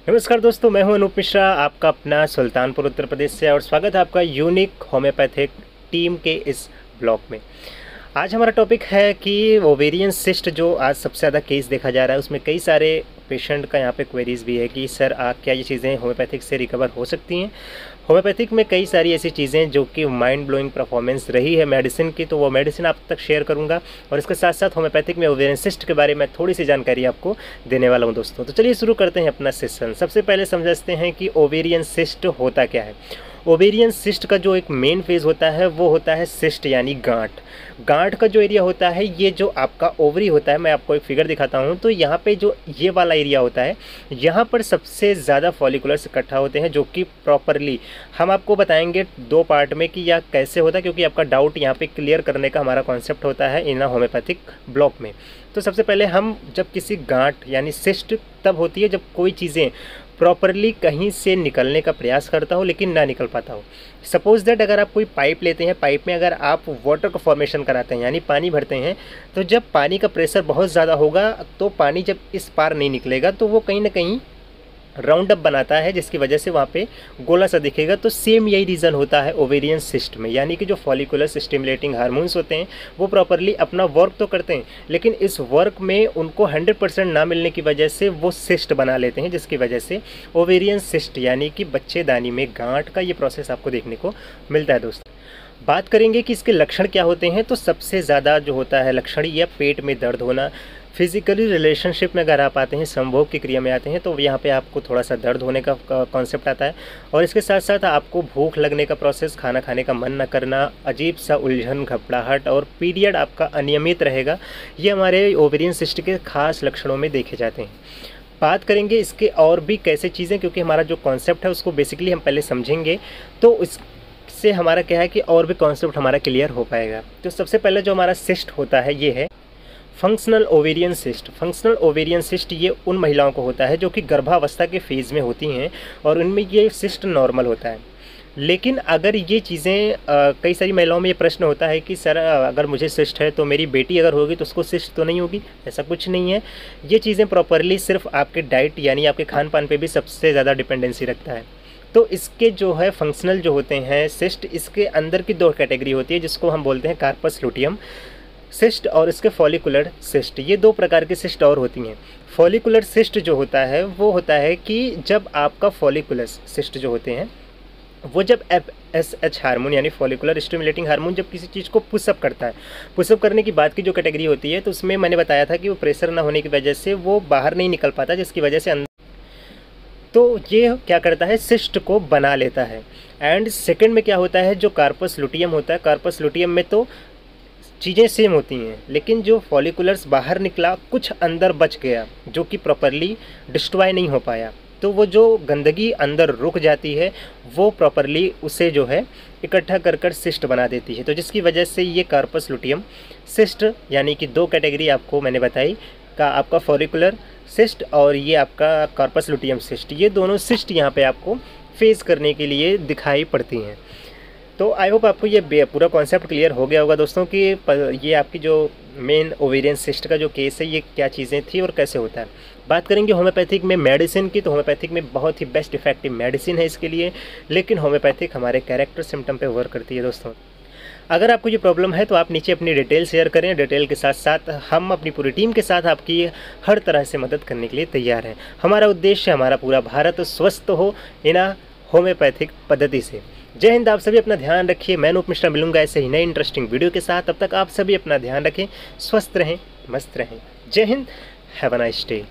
नमस्कार दोस्तों, मैं हूं अनूप मिश्रा, आपका अपना सुल्तानपुर उत्तर प्रदेश से, और स्वागत है आपका यूनिक होम्योपैथिक टीम के इस ब्लॉग में। आज हमारा टॉपिक है कि ओवेरियन सिस्ट जो आज सबसे ज़्यादा केस देखा जा रहा है, उसमें कई सारे पेशेंट का यहाँ पे क्वेरीज़ भी है कि सर क्या ये चीज़ें होम्योपैथिक से रिकवर हो सकती हैं। होम्योपैथिक में कई सारी ऐसी चीज़ें जो कि माइंड ब्लोइंग परफॉर्मेंस रही है मेडिसिन की, तो वो मेडिसिन आप तक शेयर करूंगा, और इसके साथ साथ होम्योपैथिक में ओवेरियन सिस्ट के बारे में थोड़ी सी जानकारी आपको देने वाला हूं दोस्तों। तो चलिए शुरू करते हैं अपना सेशन। सबसे पहले समझते हैं कि ओवेरियन सिस्ट होता क्या है। ओवेरियन सिस्ट का जो एक मेन फेज़ होता है वो होता है सिस्ट यानी गांठ। गांठ का जो एरिया होता है, ये जो आपका ओवरी होता है, मैं आपको एक फिगर दिखाता हूँ। तो यहाँ पे जो ये वाला एरिया होता है, यहाँ पर सबसे ज़्यादा फॉलिकुलर्स इकट्ठा होते हैं, जो कि प्रॉपरली हम आपको बताएंगे दो पार्ट में कि यह कैसे होता है, क्योंकि आपका डाउट यहाँ पे क्लियर करने का हमारा कॉन्सेप्ट होता है इन होम्योपैथिक ब्लॉक में। तो सबसे पहले हम जब किसी गांठ यानी सिस्ट तब होती है जब कोई चीज़ें प्रॉपरली कहीं से निकलने का प्रयास करता हो लेकिन ना निकल पाता हो। सपोज दैट अगर आप कोई पाइप लेते हैं, पाइप में अगर आप वाटर का फॉर्मेशन कराते हैं यानी पानी भरते हैं, तो जब पानी का प्रेशर बहुत ज़्यादा होगा तो पानी जब इस पार नहीं निकलेगा तो वो कहीं ना कहीं राउंड अप बनाता है, जिसकी वजह से वहाँ पे गोला सा दिखेगा। तो सेम यही रीज़न होता है ओवेरियन सिस्ट में, यानी कि जो फॉलिकुलर स्टिमुलेटिंग हार्मोन्स होते हैं वो प्रॉपरली अपना वर्क तो करते हैं, लेकिन इस वर्क में उनको 100% ना मिलने की वजह से वो सिस्ट बना लेते हैं, जिसकी वजह से ओवेरियन सिस्ट यानी कि बच्चेदानी में गांठ का ये प्रोसेस आपको देखने को मिलता है दोस्तों। बात करेंगे कि इसके लक्षण क्या होते हैं, तो सबसे ज़्यादा जो होता है लक्षण, या पेट में दर्द होना। फिजिकली रिलेशनशिप में अगर आप आते हैं, संभोग की क्रिया में आते हैं, तो यहाँ पे आपको थोड़ा सा दर्द होने का कॉन्सेप्ट आता है, और इसके साथ साथ आपको भूख लगने का प्रोसेस, खाना खाने का मन न करना, अजीब सा उलझन, घबराहट, और पीरियड आपका अनियमित रहेगा। ये हमारे ओवेरियन सिस्ट के खास लक्षणों में देखे जाते हैं। बात करेंगे इसके और भी कैसे चीज़ें, क्योंकि हमारा जो कॉन्सेप्ट है उसको बेसिकली हम पहले समझेंगे, तो इससे हमारा क्या है कि और भी कॉन्सेप्ट हमारा क्लियर हो पाएगा। तो सबसे पहले जो हमारा सिस्ट होता है ये है functional ovarian cyst. Functional ovarian cyst ये उन महिलाओं को होता है जो कि गर्भावस्था के फेज़ में होती हैं, और उनमें ये सिस्ट नॉर्मल होता है। लेकिन अगर ये चीज़ें कई सारी महिलाओं में ये प्रश्न होता है कि सर अगर मुझे सिस्ट है तो मेरी बेटी अगर होगी तो उसको सिस्ट तो नहीं होगी। ऐसा कुछ नहीं है। ये चीज़ें प्रॉपरली सिर्फ आपके डाइट यानी आपके खान पान पर भी सबसे ज़्यादा डिपेंडेंसी रखता है। तो इसके जो है फंक्शनल जो होते हैं सिस्ट, इसके अंदर की दो कैटेगरी होती है, जिसको हम बोलते हैं कार्पस लुटियम सिस्ट और इसके फॉलिकुलर सिस्ट। ये दो प्रकार की सिस्ट और होती हैं। फॉलिकुलर सिस्ट जो होता है वो होता है कि जब आपका फॉलिकुलर सिस्ट जो होते हैं वो जब FSH हार्मोन यानी फॉलिकुलर स्टिमुलेटिंग हार्मोन जब किसी चीज़ को पुशअप करता है, पुशअप करने की बात की जो कैटेगरी होती है, तो उसमें मैंने बताया था कि वो प्रेशर ना होने की वजह से वो बाहर नहीं निकल पाता, जिसकी वजह से तो ये क्या करता है, सिस्ट को बना लेता है। एंड सेकेंड में क्या होता है, जो कार्पस लुटियम होता है, कार्पस लुटियम में तो चीज़ें सेम होती हैं, लेकिन जो फॉलिकुलर्स बाहर निकला कुछ अंदर बच गया जो कि प्रॉपरली डिस्ट्रॉय नहीं हो पाया, तो वो जो गंदगी अंदर रुक जाती है वो प्रॉपरली उसे जो है इकट्ठा कर कर सिस्ट बना देती है। तो जिसकी वजह से ये कार्पस लुटियम सिस्ट यानी कि दो कैटेगरी आपको मैंने बताई का, आपका फॉलिकुलर सिस्ट और ये आपका कार्पस लुटियम सिस्ट, ये दोनों सिस्ट यहाँ पे आपको फेस करने के लिए दिखाई पड़ती हैं। तो आई होप आपको ये पूरा कॉन्सेप्ट क्लियर हो गया होगा दोस्तों कि ये आपकी जो मेन ओवेरियन सिस्ट का जो केस है ये क्या चीज़ें थी और कैसे होता है। बात करेंगे होम्योपैथिक में मेडिसिन की, तो होम्योपैथिक में बहुत ही बेस्ट इफेक्टिव मेडिसिन है इसके लिए, लेकिन होम्योपैथिक हमारे कैरेक्टर सिम्टम पे वर्क करती है दोस्तों। अगर आपको ये प्रॉब्लम है तो आप नीचे अपनी डिटेल शेयर करें, डिटेल के साथ साथ हम अपनी पूरी टीम के साथ आपकी हर तरह से मदद करने के लिए तैयार हैं। हमारा उद्देश्य हमारा पूरा भारत स्वस्थ हो इन होम्योपैथिक पद्धति से। जय हिंद। आप सभी अपना ध्यान रखिए। मैं अनूप मिश्रा मिलूंगा ऐसे ही नए इंटरेस्टिंग वीडियो के साथ। तब तक आप सभी अपना ध्यान रखें, स्वस्थ रहें, मस्त रहें। जय Hind. Have a nice day.